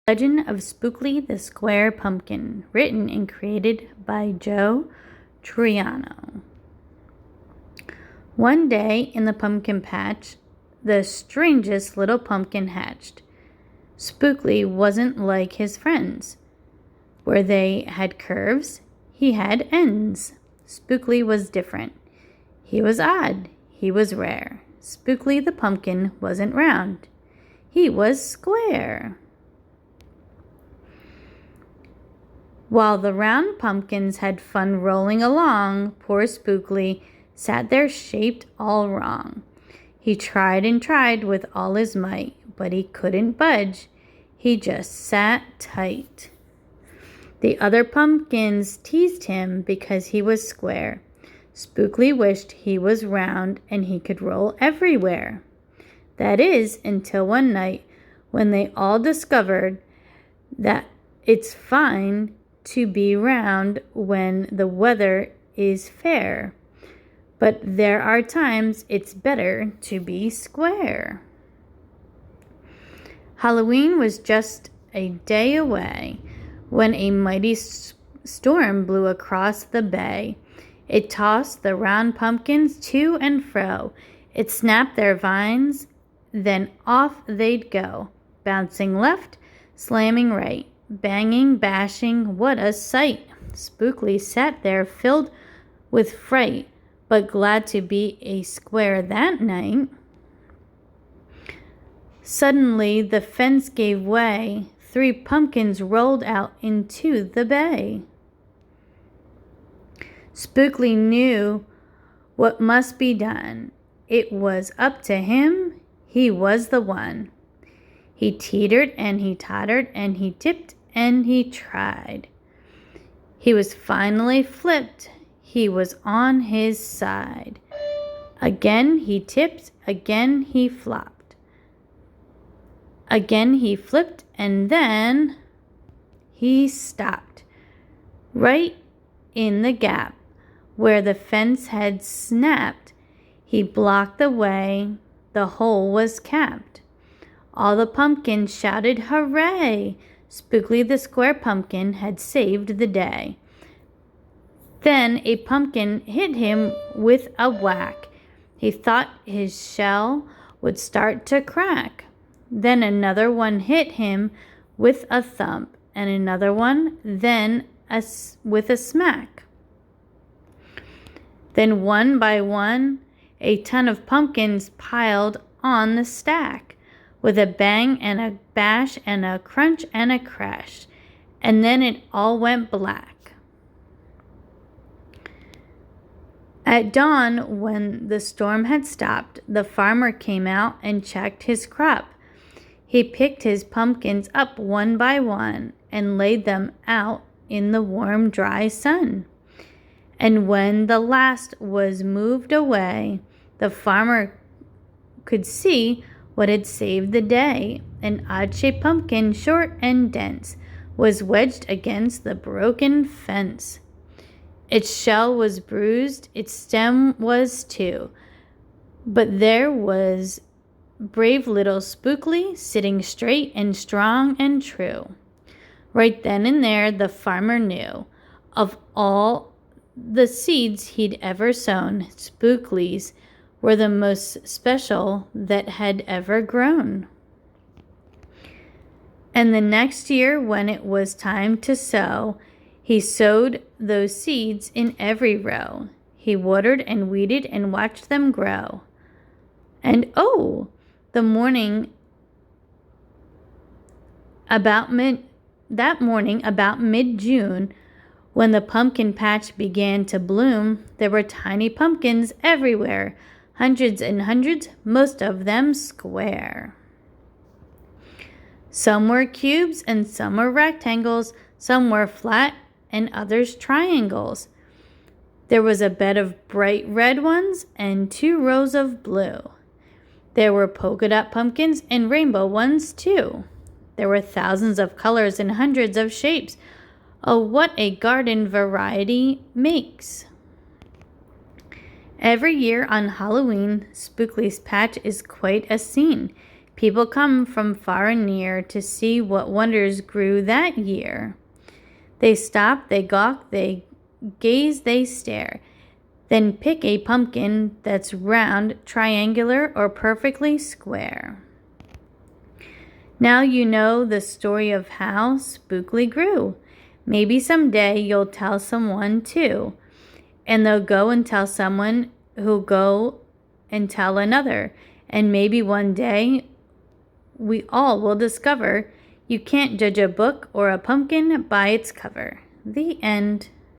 Legend of Spookley the Square Pumpkin, written and created by Joe Triano. One day in the pumpkin patch, the strangest little pumpkin hatched. Spookley wasn't like his friends. Where they had curves, he had ends. Spookley was different. He was odd. He was rare. Spookley the pumpkin wasn't round. He was square. While the round pumpkins had fun rolling along, poor Spookley sat there shaped all wrong. He tried and tried with all his might, but he couldn't budge. He just sat tight. The other pumpkins teased him because he was square. Spookley wished he was round and he could roll everywhere. That is, until one night when they all discovered that it's fine to be round when the weather is fair, but there are times it's better to be square. Halloween was just a day away when a mighty storm blew across the bay. It tossed the round pumpkins to and fro. It snapped their vines, then off they'd go, bouncing left, slamming right, banging, bashing. What a sight! Spookley sat there filled with fright, but glad to be a square that night. Suddenly the fence gave way. 3 pumpkins rolled out into the bay. Spookley knew what must be done. It was up to him. He was the one. He teetered and he tottered and he tipped and he tried. He was finally flipped. He was on his side. Again he tipped, again he flopped. Again he flipped, and then he stopped. Right in the gap where the fence had snapped, he blocked the way. The hole was capped. All the pumpkins shouted, "Hooray!" Spookley the square pumpkin had saved the day. Then a pumpkin hit him with a whack. He thought his shell would start to crack. Then another one hit him with a thump, and another one, then with a smack. Then one by one, a ton of pumpkins piled on the stack, with a bang and a bash and a crunch and a crash, and then it all went black. At dawn, when the storm had stopped, the farmer came out and checked his crop. He picked his pumpkins up one by one and laid them out in the warm, dry sun. And when the last was moved away, the farmer could see what had saved the day. An odd-shaped pumpkin, short and dense, was wedged against the broken fence. Its shell was bruised, its stem was too. But there was brave little Spookley, sitting straight and strong and true. Right then and there, the farmer knew, of all the seeds he'd ever sown, Spookley's were the most special that had ever grown. And the next year, when it was time to sow, he sowed those seeds in every row. He watered and weeded and watched them grow. And oh, that morning about mid-June, when the pumpkin patch began to bloom, there were tiny pumpkins everywhere, hundreds and hundreds, most of them square. Some were cubes and some were rectangles, some were flat and others triangles. There was a bed of bright red ones and 2 rows of blue. There were polka dot pumpkins and rainbow ones too. There were thousands of colors and hundreds of shapes. Oh, what a garden variety makes! Every year on Halloween, Spookley's patch is quite a scene. People come from far and near to see what wonders grew that year. They stop, they gawk, they gaze, they stare, then pick a pumpkin that's round, triangular, or perfectly square. Now you know the story of how Spookley grew. Maybe someday you'll tell someone too, and they'll go and tell someone who'll go and tell another, and maybe one day we all will discover you can't judge a book or a pumpkin by its cover. The end.